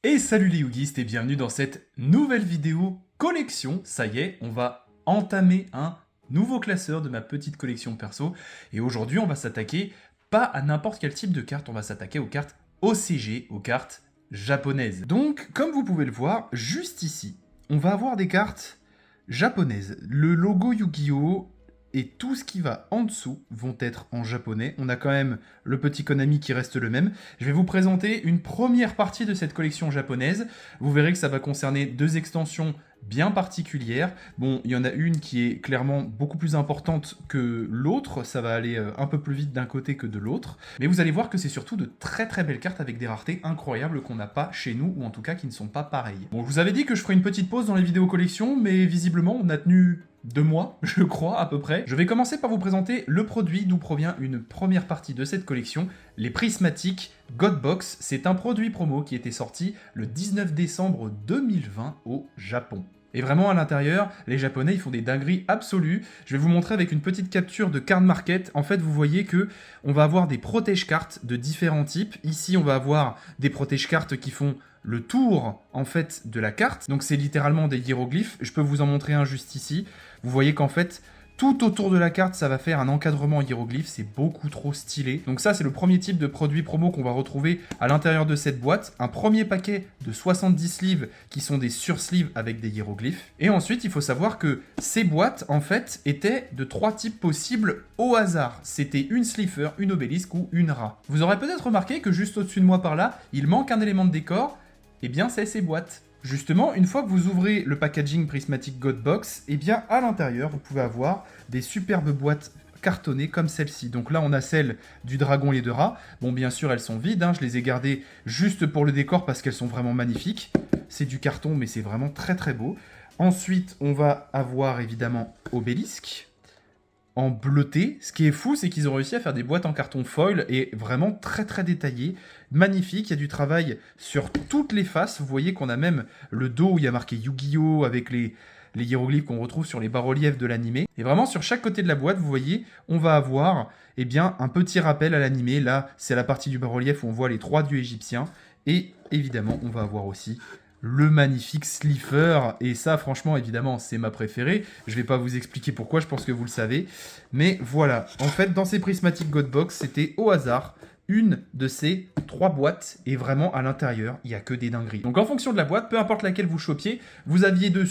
Et salut les Yugistes et bienvenue dans cette nouvelle vidéo collection. Ça y est, on va entamer un nouveau classeur de ma petite collection perso. Et aujourd'hui, on va s'attaquer pas à n'importe quel type de carte, on va s'attaquer aux cartes OCG, aux cartes japonaises. Donc, comme vous pouvez le voir, juste ici, on va avoir des cartes japonaises. Le logo Yu-Gi-Oh! Et tout ce qui va en dessous vont être en japonais. On a quand même le petit Konami qui reste le même. Je vais vous présenter une première partie de cette collection japonaise. Vous verrez que ça va concerner deux extensions bien particulières. Bon, il y en a une qui est clairement beaucoup plus importante que l'autre. Ça va aller un peu plus vite d'un côté que de l'autre. Mais vous allez voir que c'est surtout de très très belles cartes avec des raretés incroyables qu'on n'a pas chez nous, ou en tout cas qui ne sont pas pareilles. Bon, je vous avais dit que je ferais une petite pause dans les vidéos collection, mais visiblement on a tenu 2 mois, je crois, à peu près. Je vais commencer par vous présenter le produit d'où provient une première partie de cette collection, les Prismatic Godbox. C'est un produit promo qui était sorti le 19 décembre 2020 au Japon. Et vraiment, à l'intérieur, les Japonais, ils font des dingueries absolues. Je vais vous montrer avec une petite capture de Card Market. En fait, vous voyez que on va avoir des protège-cartes de différents types. Ici, on va avoir des protège-cartes qui font le tour, en fait, de la carte. Donc, c'est littéralement des hiéroglyphes. Je peux vous en montrer un juste ici. Vous voyez qu'en fait, tout autour de la carte, ça va faire un encadrement hiéroglyphe, c'est beaucoup trop stylé. Donc ça, c'est le premier type de produit promo qu'on va retrouver à l'intérieur de cette boîte. Un premier paquet de 70 sleeves qui sont des sur-sleeves avec des hiéroglyphes. Et ensuite, il faut savoir que ces boîtes, en fait, étaient de 3 types possibles au hasard. C'était une Slifer, une obélisque ou une rat. Vous aurez peut-être remarqué que juste au-dessus de moi par là, il manque un élément de décor. Eh bien, c'est ces boîtes. Justement, une fois que vous ouvrez le packaging Prismatic Godbox, eh bien, à l'intérieur, vous pouvez avoir des superbes boîtes cartonnées comme celle-ci. Donc là, on a celle du dragon et les deux rats. Bon, bien sûr, elles sont vides, hein. Je les ai gardées juste pour le décor parce qu'elles sont vraiment magnifiques. C'est du carton, mais c'est vraiment très très beau. Ensuite, on va avoir évidemment Obélisque en bleuté. Ce qui est fou, c'est qu'ils ont réussi à faire des boîtes en carton foil et vraiment très très détaillées, magnifiques. Il y a du travail sur toutes les faces. Vous voyez qu'on a même le dos où il y a marqué Yu-Gi-Oh! Avec les hiéroglyphes qu'on retrouve sur les bas-reliefs de l'animé. Et vraiment, sur chaque côté de la boîte, vous voyez, on va avoir eh bien, un petit rappel à l'animé. Là, c'est la partie du bas-relief où on voit les 3 dieux égyptiens. Et évidemment, on va avoir aussi le magnifique Slifer, et ça franchement évidemment c'est ma préférée, je vais pas vous expliquer pourquoi, je pense que vous le savez, mais voilà, en fait dans ces Prismatic Godbox c'était au hasard une de ces 3 boîtes, et vraiment à l'intérieur il n'y a que des dingueries. Donc en fonction de la boîte, peu importe laquelle vous chopiez, vous aviez de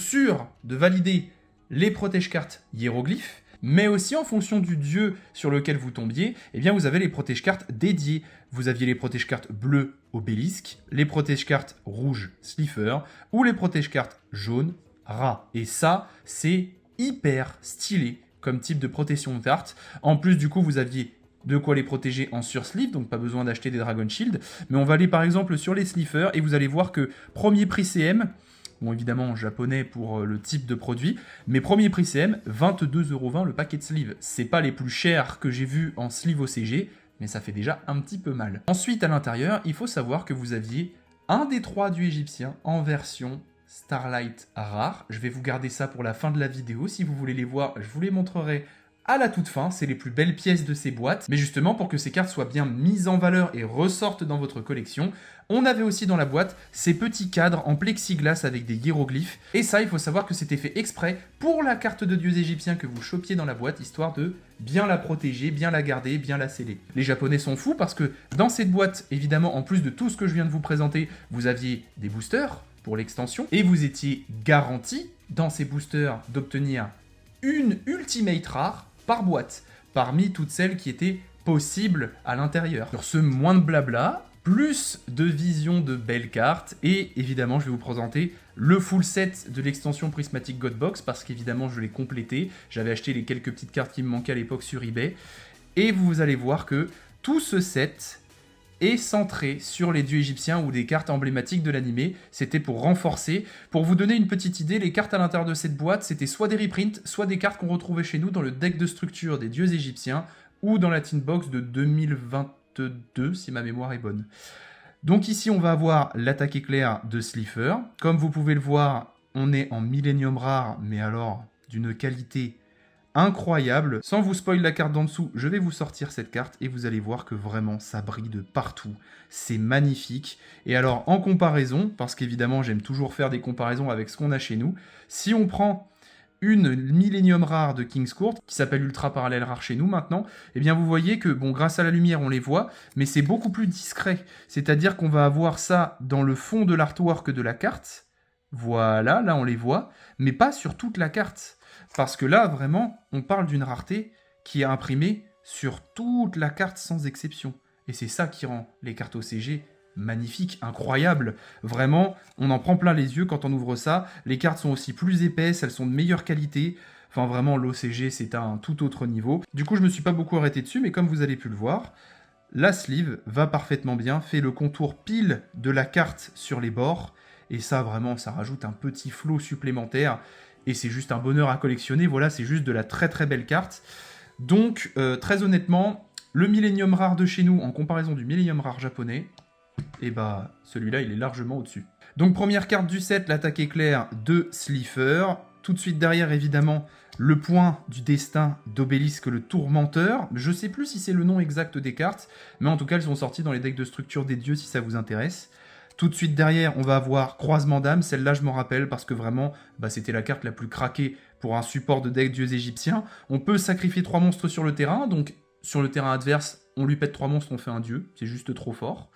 valider les protège-cartes hiéroglyphes, mais aussi en fonction du dieu sur lequel vous tombiez, eh bien vous avez les protège-cartes dédiées. Vous aviez les protège-cartes bleues Obélisque, les protège-cartes rouges Slifer, ou les protège-cartes jaunes Rat. Et ça, c'est hyper stylé comme type de protection de carte. En plus, du coup, vous aviez de quoi les protéger en sur-sleeve, donc pas besoin d'acheter des Dragon Shield. Mais on va aller par exemple sur les Slifer, et vous allez voir que premier prix CM, bon, évidemment en japonais pour le type de produit, mais premier prix CM, 22,20€ le paquet de sleeve. C'est pas les plus chers que j'ai vus en sleeve OCG, mais ça fait déjà un petit peu mal. Ensuite, à l'intérieur, il faut savoir que vous aviez un des 3 dieux égyptiens en version Starlight rare. Je vais vous garder ça pour la fin de la vidéo. Si vous voulez les voir, je vous les montrerai à la toute fin. C'est les plus belles pièces de ces boîtes. Mais justement, pour que ces cartes soient bien mises en valeur et ressortent dans votre collection, on avait aussi dans la boîte ces petits cadres en plexiglas avec des hiéroglyphes. Et ça, il faut savoir que c'était fait exprès pour la carte de dieux égyptiens que vous chopiez dans la boîte, histoire de bien la protéger, bien la garder, bien la sceller. Les Japonais sont fous parce que dans cette boîte, évidemment, en plus de tout ce que je viens de vous présenter, vous aviez des boosters pour l'extension, et vous étiez garanti dans ces boosters d'obtenir une Ultimate rare par boîte, parmi toutes celles qui étaient possibles à l'intérieur. Sur ce, moins de blabla, plus de vision de belles cartes, et évidemment je vais vous présenter le full set de l'extension Prismatic Godbox, parce qu'évidemment je l'ai complété, j'avais acheté les quelques petites cartes qui me manquaient à l'époque sur eBay, et vous allez voir que tout ce set est centré sur les dieux égyptiens ou des cartes emblématiques de l'animé. C'était pour renforcer. Pour vous donner une petite idée, les cartes à l'intérieur de cette boîte, c'était soit des reprints, soit des cartes qu'on retrouvait chez nous dans le deck de structure des dieux égyptiens ou dans la Tin Box de 2022, si ma mémoire est bonne. Donc ici, on va avoir l'attaque éclair de Slifer. Comme vous pouvez le voir, on est en Millennium Rare, mais alors d'une qualité incroyable. Sans vous spoil la carte d'en dessous, je vais vous sortir cette carte et vous allez voir que vraiment ça brille de partout. C'est magnifique. Et alors en comparaison, parce qu'évidemment j'aime toujours faire des comparaisons avec ce qu'on a chez nous, si on prend une Millennium rare de King's Court, qui s'appelle Ultra Parallèle rare chez nous maintenant, eh bien vous voyez que, bon, grâce à la lumière, on les voit, mais c'est beaucoup plus discret. C'est-à-dire qu'on va avoir ça dans le fond de l'artwork de la carte. Voilà, là on les voit, mais pas sur toute la carte. Parce que là, vraiment, on parle d'une rareté qui est imprimée sur toute la carte sans exception. Et c'est ça qui rend les cartes OCG magnifiques, incroyables. Vraiment, on en prend plein les yeux quand on ouvre ça. Les cartes sont aussi plus épaisses, elles sont de meilleure qualité. Enfin, vraiment, l'OCG, c'est à un tout autre niveau. Du coup, je me suis pas beaucoup arrêté dessus, mais comme vous avez pu le voir, la sleeve va parfaitement bien, fait le contour pile de la carte sur les bords. Et ça, vraiment, ça rajoute un petit flow supplémentaire. Et c'est juste un bonheur à collectionner. Voilà, c'est juste de la très très belle carte. Donc, très honnêtement, le Millennium rare de chez nous, en comparaison du Millennium rare japonais, et bah, celui-là, il est largement au-dessus. Donc, première carte du set, l'attaque éclair de Slifer. Tout de suite derrière, évidemment, le point du destin d'Obélisque le Tourmenteur. Je sais plus si c'est le nom exact des cartes, mais en tout cas, elles sont sorties dans les decks de structure des dieux si ça vous intéresse. Tout de suite derrière, on va avoir Croisement d'âme. Celle-là, je m'en rappelle parce que vraiment, bah, c'était la carte la plus craquée pour un support de deck dieux égyptiens. On peut sacrifier 3 monstres sur le terrain. Donc, sur le terrain adverse, on lui pète 3 monstres, on fait un dieu. C'est juste trop fort.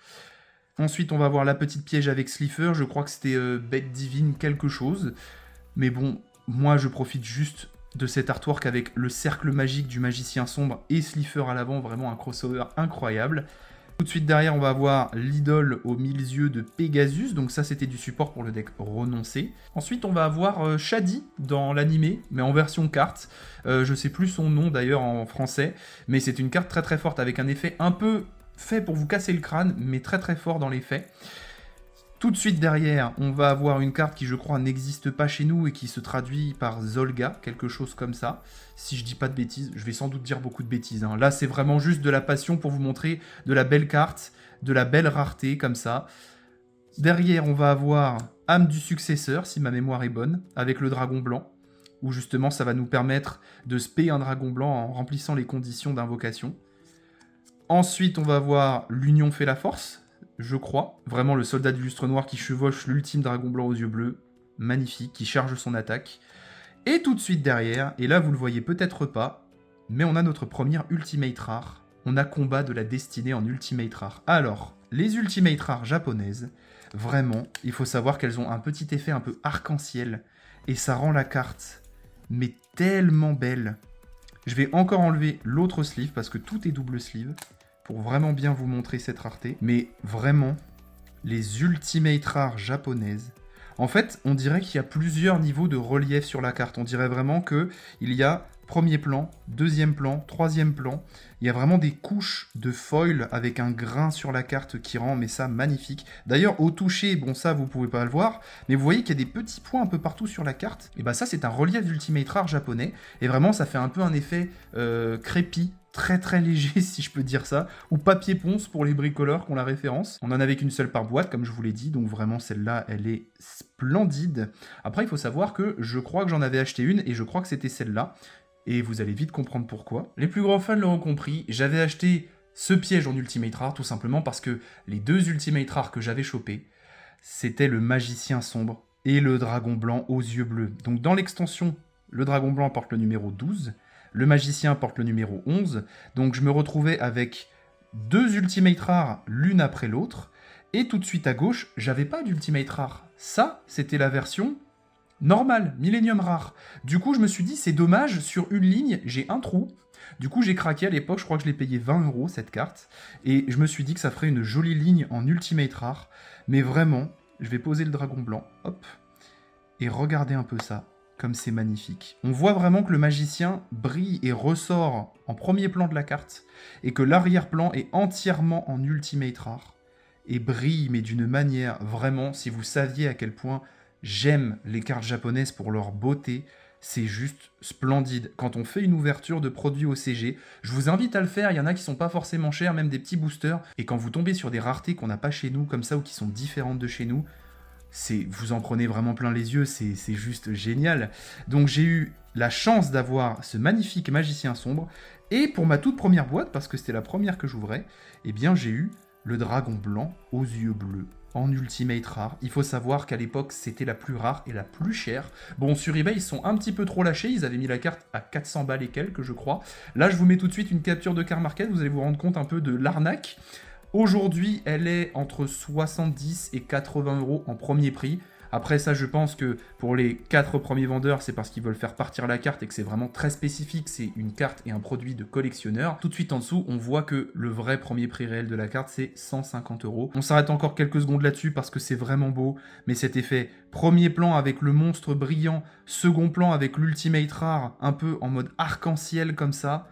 Ensuite, on va avoir la petite piège avec Slifer. Je crois que c'était bête divine quelque chose. Mais bon, moi, je profite juste de cet artwork avec le cercle magique du magicien sombre et Slifer à l'avant. Vraiment un crossover incroyable. Tout de suite derrière, on va avoir l'idole aux 1000 yeux de Pegasus. Donc ça, c'était du support pour le deck renoncé. Ensuite, on va avoir Shadi dans l'animé, mais en version carte. Je sais plus son nom d'ailleurs en français, mais c'est une carte très très forte avec un effet un peu fait pour vous casser le crâne, mais très très fort dans les faits. Tout de suite derrière, on va avoir une carte qui, je crois, n'existe pas chez nous et qui se traduit par Zolga, quelque chose comme ça. Si je dis pas de bêtises, je vais sans doute dire beaucoup de bêtises. Là, c'est vraiment juste de la passion pour vous montrer de la belle carte, de la belle rareté, comme ça. Derrière, on va avoir Âme du Successeur, si ma mémoire est bonne, avec le dragon blanc, où justement, ça va nous permettre de spé un dragon blanc en remplissant les conditions d'invocation. Ensuite, on va avoir l'Union fait la force, je crois. Vraiment le soldat du lustre noir qui chevauche l'ultime dragon blanc aux yeux bleus. Magnifique, qui charge son attaque. Et tout de suite derrière, et là vous le voyez peut-être pas, mais on a notre première Ultimate rare. On a combat de la destinée en Ultimate rare. Alors, les Ultimate rares japonaises, vraiment, il faut savoir qu'elles ont un petit effet un peu arc-en-ciel. Et ça rend la carte, mais tellement belle. Je vais encore enlever l'autre sleeve, parce que tout est double sleeve, pour vraiment bien vous montrer cette rareté. Mais vraiment, les Ultimate rares japonaises, en fait, on dirait qu'il y a plusieurs niveaux de relief sur la carte. On dirait vraiment qu'il y a premier plan, deuxième plan, troisième plan. Il y a vraiment des couches de foil avec un grain sur la carte qui rend mais ça magnifique. D'ailleurs, au toucher, bon ça vous pouvez pas le voir, mais vous voyez qu'il y a des petits points un peu partout sur la carte. Et bah ça c'est un relief d'Ultimate rare japonais. Et vraiment ça fait un peu un effet crépi, très très léger si je peux dire ça, ou papier ponce pour les bricoleurs qui ont la référence. On en avait qu'une seule par boîte comme je vous l'ai dit, donc vraiment celle-là elle est splendide. Après il faut savoir que je crois que j'en avais acheté une et je crois que c'était celle-là. Et vous allez vite comprendre pourquoi. Les plus grands fans l'auront compris, j'avais acheté ce piège en Ultimate Rare tout simplement parce que les deux Ultimate Rares que j'avais chopés, c'était le Magicien Sombre et le Dragon Blanc aux yeux bleus. Donc dans l'extension, le Dragon Blanc porte le numéro 12, le Magicien porte le numéro 11, donc je me retrouvais avec deux Ultimate Rares l'une après l'autre, et tout de suite à gauche, j'avais pas d'Ultimate Rare. Ça, c'était la version normal, Millennium rare. Du coup, je me suis dit, c'est dommage, sur une ligne, j'ai un trou. Du coup, j'ai craqué à l'époque, je crois que je l'ai payé 20 € cette carte. Et je me suis dit que ça ferait une jolie ligne en Ultimate rare. Mais vraiment, je vais poser le dragon blanc, hop. Et regardez un peu ça, comme c'est magnifique. On voit vraiment que le magicien brille et ressort en premier plan de la carte. Et que l'arrière-plan est entièrement en Ultimate rare. Et brille, mais d'une manière, vraiment, si vous saviez à quel point j'aime les cartes japonaises pour leur beauté, c'est juste splendide. Quand on fait une ouverture de produits OCG, je vous invite à le faire, il y en a qui sont pas forcément chers, même des petits boosters, et quand vous tombez sur des raretés qu'on n'a pas chez nous, comme ça, ou qui sont différentes de chez nous, vous en prenez vraiment plein les yeux, c'est juste génial. Donc j'ai eu la chance d'avoir ce magnifique magicien sombre, et pour ma toute première boîte, parce que c'était la première que j'ouvrais, eh bien j'ai eu le dragon blanc aux yeux bleus, en ultimate rare. Il faut savoir qu'à l'époque, c'était la plus rare et la plus chère. Bon, sur eBay, ils sont un petit peu trop lâchés, ils avaient mis la carte à 400 balles et quelques, je crois. Là, je vous mets tout de suite une capture de Card Market, vous allez vous rendre compte un peu de l'arnaque. Aujourd'hui, elle est entre 70 et 80 € en premier prix. Après ça, je pense que pour les 4 premiers vendeurs, c'est parce qu'ils veulent faire partir la carte et que c'est vraiment très spécifique. C'est une carte et un produit de collectionneur. Tout de suite en dessous, on voit que le vrai premier prix réel de la carte, c'est 150 €. On s'arrête encore quelques secondes là-dessus parce que c'est vraiment beau. Mais cet effet premier plan avec le monstre brillant, second plan avec l'ultimate rare, un peu en mode arc-en-ciel comme ça.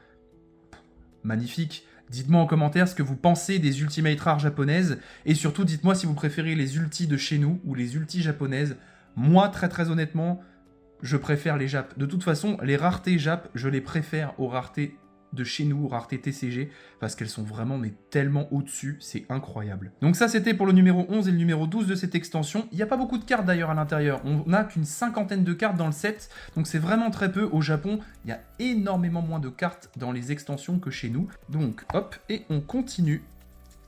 Magnifique. Dites-moi en commentaire ce que vous pensez des ultimates rares japonaises, et surtout dites-moi si vous préférez les ultis de chez nous ou les ultis japonaises. Moi, très honnêtement, je préfère les Jap. De toute façon, les raretés Jap, je les préfère aux raretés de chez nous, aux raretés TCG, parce qu'elles sont vraiment mais tellement au-dessus, c'est incroyable. Donc ça, c'était pour le numéro 11 et le numéro 12 de cette extension. Il n'y a pas beaucoup de cartes d'ailleurs à l'intérieur, on n'a qu'une cinquantaine de cartes dans le set, donc c'est vraiment très peu. Au Japon, il y a énormément moins de cartes dans les extensions que chez nous. Donc hop, et on continue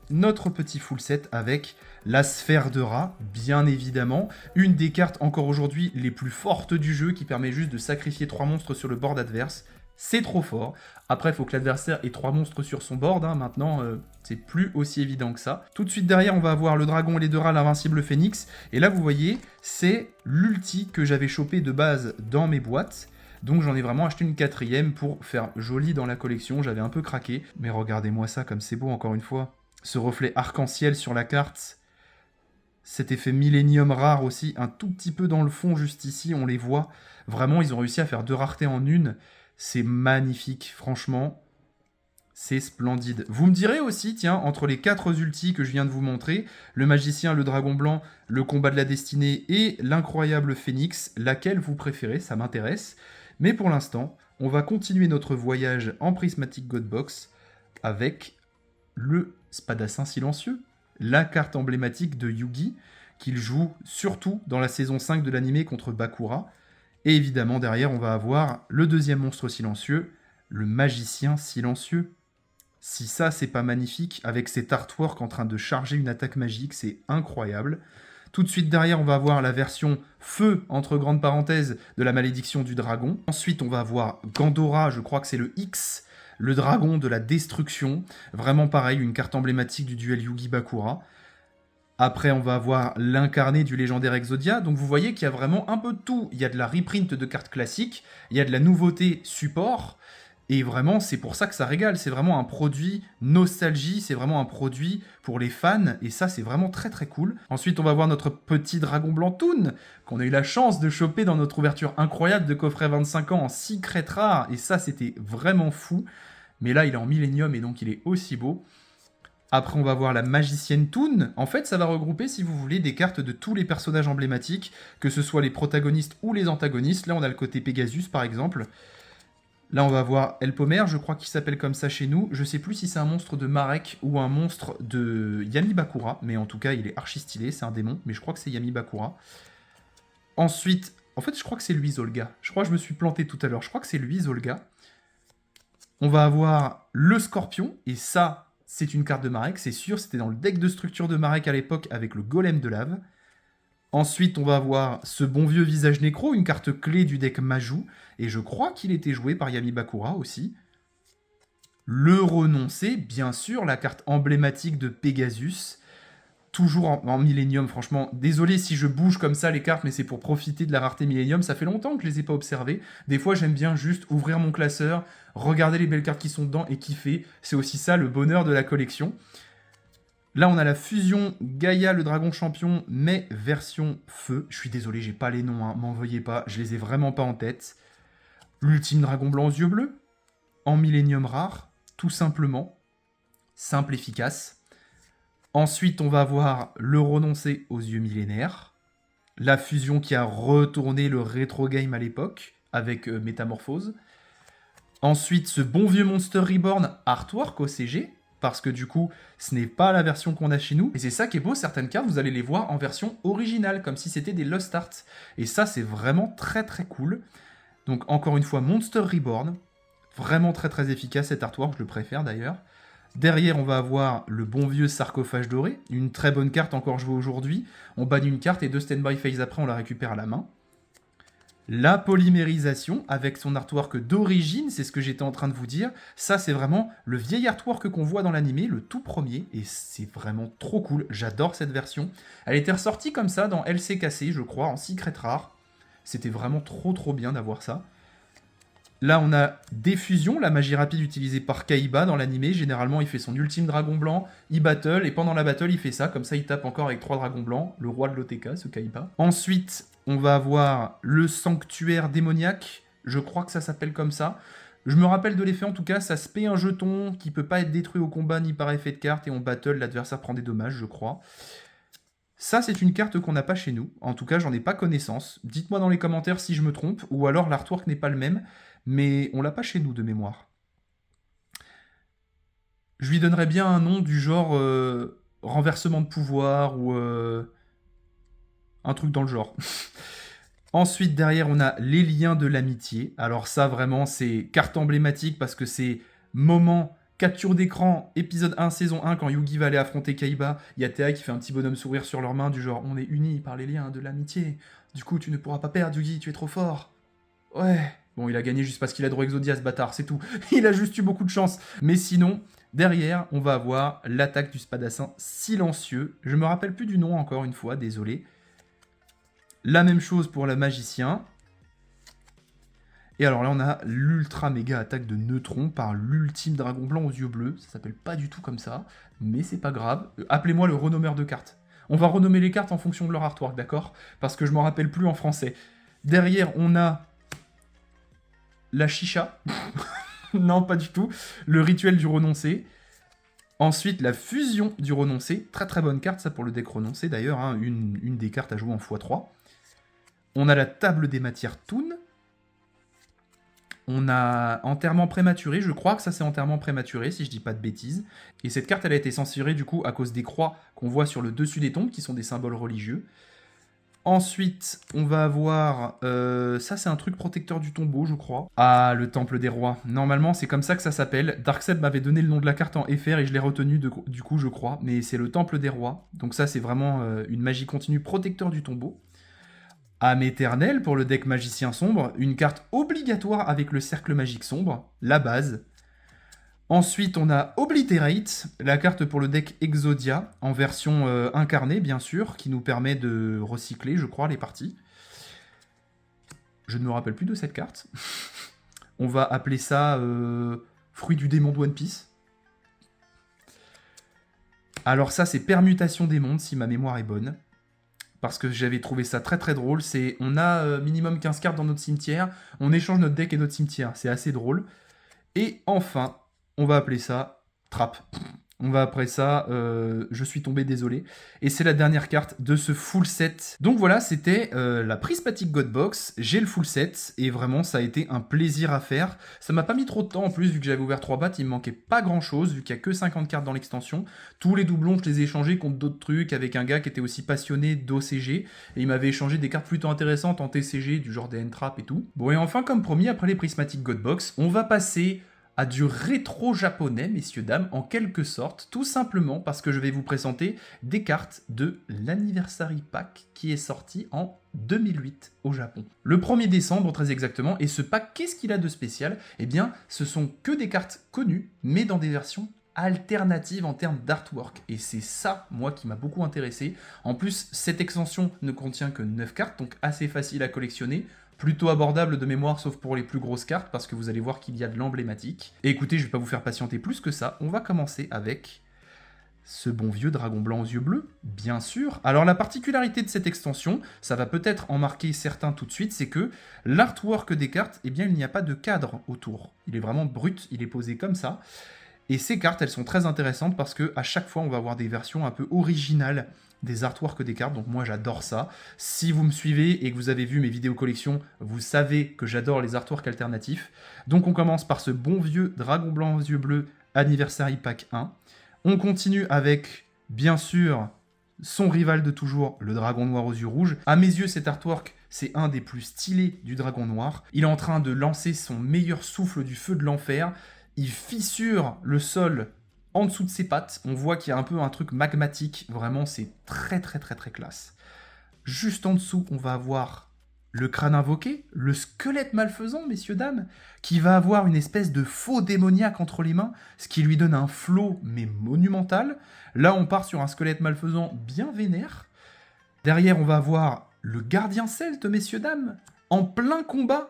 notre petit full set avec la sphère de rat, bien évidemment. Une des cartes encore aujourd'hui les plus fortes du jeu, qui permet juste de sacrifier 3 monstres sur le board adverse. C'est trop fort. Après, il faut que l'adversaire ait 3 monstres sur son board. Maintenant, c'est plus aussi évident que ça. Tout de suite derrière, on va avoir le dragon et les deux rats, l'invincible phénix. Et là, vous voyez, c'est l'ulti que j'avais chopé de base dans mes boîtes. Donc j'en ai vraiment acheté une 4e pour faire joli dans la collection. J'avais un peu craqué. Mais regardez-moi ça, comme c'est beau encore une fois. Ce reflet arc-en-ciel sur la carte. Cet effet Millennium rare aussi, un tout petit peu dans le fond, juste ici, on les voit. Vraiment, ils ont réussi à faire 2 raretés en une. C'est magnifique, franchement, c'est splendide. Vous me direz aussi, tiens, entre les 4 ultis que je viens de vous montrer, le magicien, le dragon blanc, le combat de la destinée et l'incroyable phénix, laquelle vous préférez, ça m'intéresse. Mais pour l'instant, on va continuer notre voyage en Prismatic Godbox avec le Spadassin silencieux, la carte emblématique de Yugi, qu'il joue surtout dans la saison 5 de l'anime contre Bakura. Et évidemment, derrière, on va avoir le deuxième monstre silencieux, le magicien silencieux. Si ça, c'est pas magnifique, avec cet artwork en train de charger une attaque magique, c'est incroyable. Tout de suite derrière, on va avoir la version feu, entre grandes parenthèses, de la malédiction du dragon. Ensuite, on va avoir Gandora, je crois que c'est le X, le dragon de la destruction. Vraiment pareil, une carte emblématique du duel Yugi-Bakura. Après, on va avoir l'incarné du légendaire Exodia. Donc vous voyez qu'il y a vraiment un peu de tout. Il y a de la reprint de cartes classiques, il y a de la nouveauté support, et vraiment, c'est pour ça que ça régale. C'est vraiment un produit nostalgie, c'est vraiment un produit pour les fans, et ça, c'est vraiment très cool. Ensuite, on va voir notre petit dragon blanc Toon, qu'on a eu la chance de choper dans notre ouverture incroyable de coffret 25 ans en secret rare, et ça, c'était vraiment fou. Mais là, il est en Millennium, et donc il est aussi beau. Après, on va voir la magicienne Toon. En fait, ça va regrouper, si vous voulez, des cartes de tous les personnages emblématiques, que ce soit les protagonistes ou les antagonistes. Là, on a le côté Pegasus, par exemple. Là, on va voir Elpomer, je crois qu'il s'appelle comme ça chez nous. Je sais plus si c'est un monstre de Marek ou un monstre de Yami Bakura, mais en tout cas, il est archi stylé, c'est un démon, mais je crois que c'est Yami Bakura. Ensuite, en fait, je crois que c'est lui, Zolga. Je crois que je me suis planté tout à l'heure. Je crois que c'est lui, Zolga. On va avoir le Scorpion, et ça... c'est une carte de Marek, c'est sûr, c'était dans le deck de structure de Marek à l'époque avec le golem de lave. Ensuite, on va avoir ce bon vieux visage nécro, une carte clé du deck Majou, et je crois qu'il était joué par Yami Bakura aussi. Le renoncé, bien sûr, la carte emblématique de Pegasus, toujours en Millennium, franchement. Désolé si je bouge comme ça les cartes, mais c'est pour profiter de la rareté Millennium. Ça fait longtemps que je les ai pas observées. Des fois, j'aime bien juste ouvrir mon classeur, regarder les belles cartes qui sont dedans et kiffer. C'est aussi ça le bonheur de la collection. Là, on a la fusion Gaïa, le dragon champion, mais version feu. Je suis désolé, j'ai pas les noms, hein, m'en veuillez pas, je les ai vraiment pas en tête. L'ultime dragon blanc aux yeux bleus, en Millennium rare, tout simplement. Simple, efficace. Ensuite, on va avoir le renoncé aux yeux millénaires, la fusion qui a retourné le rétro game à l'époque, avec Métamorphose. Ensuite, ce bon vieux Monster Reborn artwork OCG, parce que du coup, ce n'est pas la version qu'on a chez nous. Et c'est ça qui est beau, certaines cartes, vous allez les voir en version originale, comme si c'était des Lost Art. Et ça, c'est vraiment très très cool. Donc encore une fois, Monster Reborn. Vraiment très très efficace cet artwork, je le préfère d'ailleurs. Derrière, on va avoir le bon vieux sarcophage doré, une très bonne carte encore jouée aujourd'hui. On bannit une carte et 2 standby phase après, on la récupère à la main. La polymérisation avec son artwork d'origine, c'est ce que j'étais en train de vous dire. Ça, c'est vraiment le vieil artwork qu'on voit dans l'animé, le tout premier, et c'est vraiment trop cool. J'adore cette version. Elle était ressortie comme ça dans LCKC, je crois, en secret rare. C'était vraiment trop bien d'avoir ça. Là, on a Diffusion, la magie rapide utilisée par Kaiba dans l'animé. Généralement, il fait son ultime dragon blanc, il battle, et pendant la battle, il fait ça. Comme ça, il tape encore avec 3 dragons blancs, le roi de l'OTK, ce Kaiba. Ensuite, on va avoir le sanctuaire démoniaque. Je crois que ça s'appelle comme ça. Je me rappelle de l'effet, en tout cas, ça se paie un jeton qui peut pas être détruit au combat ni par effet de carte, et on battle, l'adversaire prend des dommages, je crois. Ça, c'est une carte qu'on n'a pas chez nous. En tout cas, j'en ai pas connaissance. Dites-moi dans les commentaires si je me trompe, ou alors l'artwork n'est pas le même, mais on l'a pas chez nous de mémoire. Je lui donnerais bien un nom du genre renversement de pouvoir ou un truc dans le genre. Ensuite, derrière, on a les liens de l'amitié. Alors ça, vraiment, c'est carte emblématique parce que c'est moment, capture d'écran, épisode 1, saison 1, quand Yugi va aller affronter Kaiba. Il y a Théa qui fait un petit bonhomme sourire sur leurs mains du genre « On est unis par les liens de l'amitié. Du coup, tu ne pourras pas perdre, Yugi, tu es trop fort. » Ouais. Bon, il a gagné juste parce qu'il a droit Exodia, ce bâtard, c'est tout. Il a juste eu beaucoup de chance. Mais sinon, derrière, on va avoir l'attaque du spadassin silencieux. Je me rappelle plus du nom encore une fois, désolé. La même chose pour le magicien. Et alors là, on a l'ultra méga attaque de Neutron par l'ultime dragon blanc aux yeux bleus. Ça s'appelle pas du tout comme ça, mais c'est pas grave. Appelez-moi le renommeur de cartes. On va renommer les cartes en fonction de leur artwork, d'accord? Parce que je m'en rappelle plus en français. Derrière, on a la chicha. Non, pas du tout. Le rituel du renoncé. Ensuite, la fusion du renoncé. Très très bonne carte, ça, pour le deck renoncé, d'ailleurs. Hein, une des cartes à jouer en x3. On a la table des matières Toon. On a enterrement prématuré. Je crois que ça, c'est enterrement prématuré, si je dis pas de bêtises. Et cette carte, elle a été censurée, du coup, à cause des croix qu'on voit sur le dessus des tombes, qui sont des symboles religieux. Ensuite, on va avoir... ça, c'est un truc protecteur du tombeau, je crois. Ah, le Temple des Rois. Normalement, c'est comme ça que ça s'appelle. Darkseid m'avait donné le nom de la carte en FR et je l'ai retenu du coup, je crois. Mais c'est le Temple des Rois. Donc ça, c'est vraiment une magie continue protecteur du tombeau. Âme éternelle pour le deck magicien sombre. Une carte obligatoire avec le cercle magique sombre. La base. Ensuite, on a Obliterate, la carte pour le deck Exodia, en version incarnée, bien sûr, qui nous permet de recycler, je crois, les parties. Je ne me rappelle plus de cette carte. On va appeler ça Fruit du démon de One Piece. Alors ça, c'est Permutation des mondes, si ma mémoire est bonne. Parce que j'avais trouvé ça très très drôle. C'est on a minimum 15 cartes dans notre cimetière, on échange notre deck et notre cimetière. C'est assez drôle. Et enfin... on va appeler ça Trap. On va appeler ça Je suis tombé, désolé. Et c'est la dernière carte de ce full set. Donc voilà, c'était la Prismatic Godbox. J'ai le full set et vraiment, ça a été un plaisir à faire. Ça m'a pas mis trop de temps en plus, vu que j'avais ouvert 3 battes. Il me manquait pas grand chose, vu qu'il y a que 50 cartes dans l'extension. Tous les doublons, je les ai échangés contre d'autres trucs avec un gars qui était aussi passionné d'OCG. Et il m'avait échangé des cartes plutôt intéressantes en TCG, du genre des N-Trap et tout. Bon, et enfin, comme promis, après les Prismatic Godbox, on va passer à du rétro japonais, messieurs, dames, en quelque sorte, tout simplement parce que je vais vous présenter des cartes de l'Anniversary Pack qui est sorti en 2008 au Japon. Le 1er décembre, très exactement, et ce pack, qu'est-ce qu'il a de spécial? Eh bien, ce sont que des cartes connues, mais dans des versions alternatives en termes d'artwork. Et c'est ça, moi, qui m'a beaucoup intéressé. En plus, cette extension ne contient que 9 cartes, donc assez facile à collectionner. Plutôt abordable de mémoire, sauf pour les plus grosses cartes, parce que vous allez voir qu'il y a de l'emblématique. Et écoutez, je vais pas vous faire patienter plus que ça, on va commencer avec ce bon vieux dragon blanc aux yeux bleus, bien sûr. Alors la particularité de cette extension, ça va peut-être en marquer certains tout de suite, c'est que l'artwork des cartes, eh bien il n'y a pas de cadre autour. Il est vraiment brut, il est posé comme ça. Et ces cartes, elles sont très intéressantes parce que à chaque fois, on va avoir des versions un peu originales des artworks des cartes, donc moi j'adore ça. Si vous me suivez et que vous avez vu mes vidéos collection, vous savez que j'adore les artworks alternatifs. Donc on commence par ce bon vieux dragon blanc aux yeux bleus Anniversary Pack 1. On continue avec, bien sûr, son rival de toujours, le dragon noir aux yeux rouges. À mes yeux, cet artwork, c'est un des plus stylés du dragon noir. Il est en train de lancer son meilleur souffle du feu de l'enfer. Il fissure le sol en dessous de ses pattes. On voit qu'il y a un peu un truc magmatique. Vraiment, c'est très classe. Juste en dessous, on va avoir le crâne invoqué, le squelette malfaisant, messieurs, dames, qui va avoir une espèce de faux démoniaque entre les mains, ce qui lui donne un flow, mais monumental. Là, on part sur un squelette malfaisant bien vénère. Derrière, on va avoir le gardien celte, messieurs, dames, en plein combat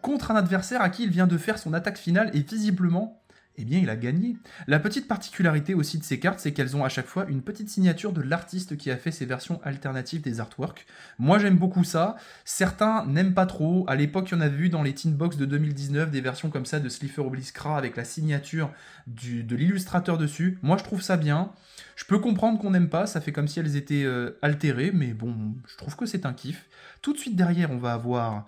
contre un adversaire à qui il vient de faire son attaque finale, et visiblement, eh bien, il a gagné. La petite particularité aussi de ces cartes, c'est qu'elles ont à chaque fois une petite signature de l'artiste qui a fait ces versions alternatives des artworks. Moi, j'aime beaucoup ça. Certains n'aiment pas trop. À l'époque, il y en avait vu dans les Teen Box de 2019 des versions comme ça de Slifer Obliskra avec la signature de l'illustrateur dessus. Moi, je trouve ça bien. Je peux comprendre qu'on n'aime pas, ça fait comme si elles étaient altérées, mais bon, je trouve que c'est un kiff. Tout de suite derrière, on va avoir...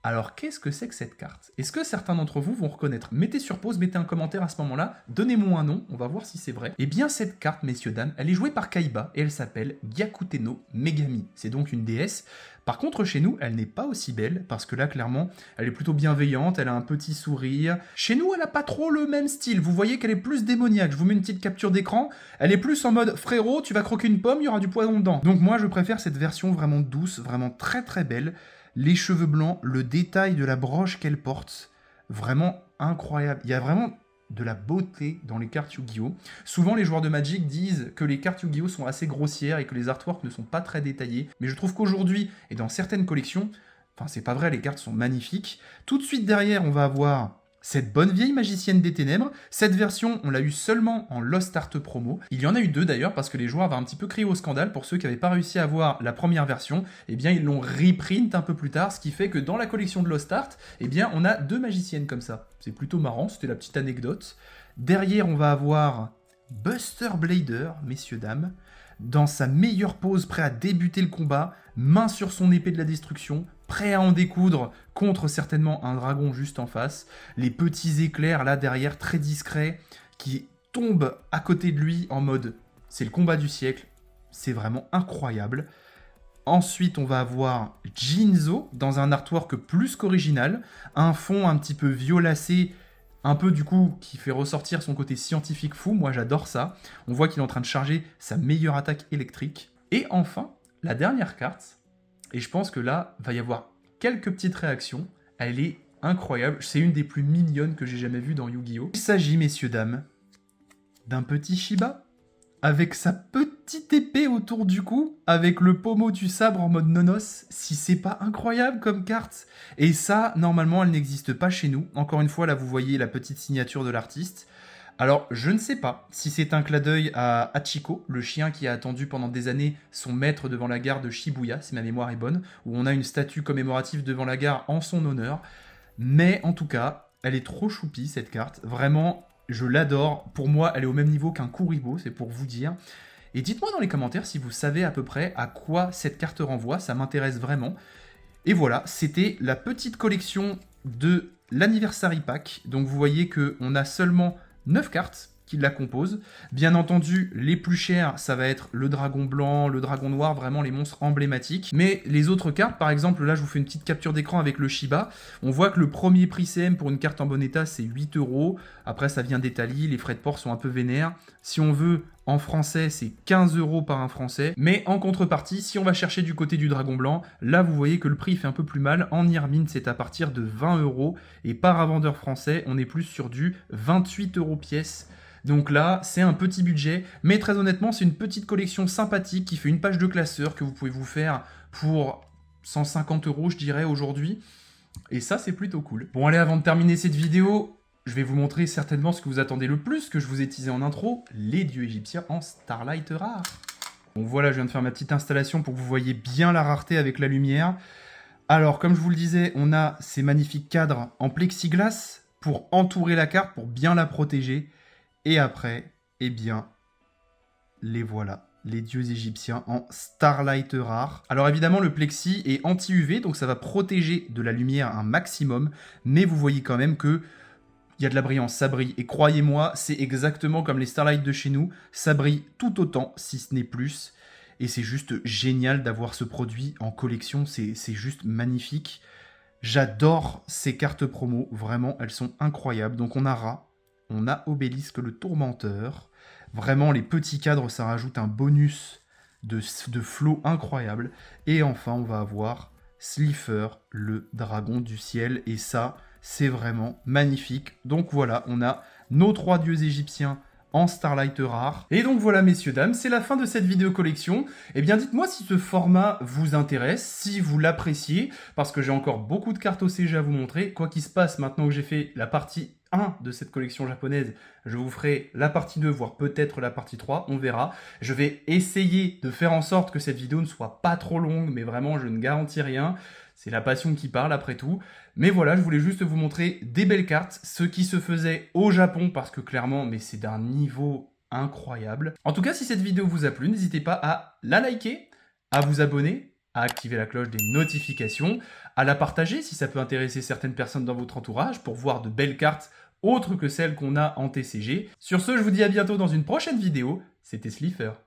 Alors, qu'est-ce que c'est que cette carte? Est-ce que certains d'entre vous vont reconnaître? Mettez sur pause, mettez un commentaire à ce moment-là, donnez-moi un nom, on va voir si c'est vrai. Eh bien, cette carte, messieurs, dames, elle est jouée par Kaiba et elle s'appelle Gyakuten Megami. C'est donc une déesse. Par contre, chez nous, elle n'est pas aussi belle, parce que là, clairement, elle est plutôt bienveillante, elle a un petit sourire. Chez nous, elle n'a pas trop le même style, vous voyez qu'elle est plus démoniaque. Je vous mets une petite capture d'écran, elle est plus en mode « Frérot, tu vas croquer une pomme, il y aura du poison dedans ». Donc moi, je préfère cette version vraiment douce, vraiment très belle. Les cheveux blancs, le détail de la broche qu'elle porte, vraiment incroyable. Il y a vraiment de la beauté dans les cartes Yu-Gi-Oh! Souvent, les joueurs de Magic disent que les cartes Yu-Gi-Oh! Sont assez grossières et que les artworks ne sont pas très détaillés. Mais je trouve qu'aujourd'hui, et dans certaines collections, enfin, c'est pas vrai, les cartes sont magnifiques. Tout de suite derrière, on va avoir... cette bonne vieille magicienne des ténèbres. Cette version, on l'a eu seulement en Lost Art promo. Il y en a eu deux d'ailleurs, parce que les joueurs avaient un petit peu crié au scandale. Pour ceux qui n'avaient pas réussi à avoir la première version, eh bien ils l'ont reprint un peu plus tard, ce qui fait que dans la collection de Lost Art, eh bien on a deux magiciennes comme ça. C'est plutôt marrant, c'était la petite anecdote. Derrière, on va avoir Buster Blader, messieurs, dames, dans sa meilleure pose, prêt à débuter le combat, main sur son épée de la destruction, prêt à en découdre contre certainement un dragon juste en face. Les petits éclairs là derrière, très discrets, qui tombent à côté de lui en mode « c'est le combat du siècle ». C'est vraiment incroyable. Ensuite, on va avoir Jinzo dans un artwork plus qu'original, un fond un petit peu violacé, un peu du coup qui fait ressortir son côté scientifique fou. Moi, j'adore ça. On voit qu'il est en train de charger sa meilleure attaque électrique. Et enfin, la dernière carte, et je pense que là, va y avoir quelques petites réactions. Elle est incroyable. C'est une des plus mignonnes que j'ai jamais vues dans Yu-Gi-Oh! Il s'agit, messieurs, dames, d'un petit Shiba, avec sa petite épée autour du cou, avec le pommeau du sabre en mode nonos. Si c'est pas incroyable comme carte. Et ça, normalement, elle n'existe pas chez nous. Encore une fois, là, vous voyez la petite signature de l'artiste. Alors, je ne sais pas si c'est un clin d'œil à Hachiko, le chien qui a attendu pendant des années son maître devant la gare de Shibuya, si ma mémoire est bonne, où on a une statue commémorative devant la gare en son honneur. Mais en tout cas, elle est trop choupie, cette carte. Vraiment, je l'adore. Pour moi, elle est au même niveau qu'un Kuribo, c'est pour vous dire. Et dites-moi dans les commentaires si vous savez à peu près à quoi cette carte renvoie, ça m'intéresse vraiment. Et voilà, c'était la petite collection de l'Anniversary Pack. Donc vous voyez qu'on a seulement 9 cartes qui la composent. Bien entendu, les plus chères, ça va être le dragon blanc, le dragon noir, vraiment les monstres emblématiques. Mais les autres cartes, par exemple, là je vous fais une petite capture d'écran avec le Shiba. On voit que le premier prix CM pour une carte en bon état, c'est 8 €. Après, ça vient d'Italie, les frais de port sont un peu vénères. Si on veut, en français, c'est 15 € par un français. Mais en contrepartie, si on va chercher du côté du dragon blanc, là vous voyez que le prix fait un peu plus mal. En Irmine, c'est à partir de 20 €. Et par un vendeur français, on est plus sur du 28 € pièce. Donc là, c'est un petit budget, mais très honnêtement, c'est une petite collection sympathique qui fait une page de classeur que vous pouvez vous faire pour 150 €, je dirais, aujourd'hui. Et ça, c'est plutôt cool. Bon, allez, avant de terminer cette vidéo, je vais vous montrer certainement ce que vous attendez le plus, que je vous ai teasé en intro, les dieux égyptiens en Starlight rare. Bon, voilà, je viens de faire ma petite installation pour que vous voyez bien la rareté avec la lumière. Alors, comme je vous le disais, on a ces magnifiques cadres en plexiglas pour entourer la carte, pour bien la protéger. Et après, eh bien, les voilà, les dieux égyptiens en Starlight rare. Alors évidemment, le plexi est anti-UV, donc ça va protéger de la lumière un maximum, mais vous voyez quand même que il y a de la brillance, ça brille. Et croyez-moi, c'est exactement comme les Starlight de chez nous, ça brille tout autant, si ce n'est plus. Et c'est juste génial d'avoir ce produit en collection, c'est juste magnifique. J'adore ces cartes promo, vraiment, elles sont incroyables. Donc on a Ra, on a Obélisque le Tourmenteur. Vraiment, les petits cadres, ça rajoute un bonus de flow incroyable. Et enfin, on va avoir Slifer, le dragon du ciel. Et ça, c'est vraiment magnifique. Donc voilà, on a nos 3 dieux égyptiens en Starlight rare. Et donc voilà, messieurs, dames, c'est la fin de cette vidéo collection. Eh bien, dites-moi si ce format vous intéresse, si vous l'appréciez, parce que j'ai encore beaucoup de cartes OCG à vous montrer. Quoi qu'il se passe, maintenant que j'ai fait la partie 1 de cette collection japonaise, je vous ferai la partie 2, voire peut-être la partie 3, on verra. Je vais essayer de faire en sorte que cette vidéo ne soit pas trop longue, mais vraiment, je ne garantis rien. C'est la passion qui parle après tout. Mais voilà, je voulais juste vous montrer des belles cartes, ce qui se faisait au Japon, parce que clairement, mais c'est d'un niveau incroyable. En tout cas, si cette vidéo vous a plu, n'hésitez pas à la liker, à vous abonner, à activer la cloche des notifications, à la partager si ça peut intéresser certaines personnes dans votre entourage pour voir de belles cartes autres que celles qu'on a en TCG. Sur ce, je vous dis à bientôt dans une prochaine vidéo. C'était Slifer.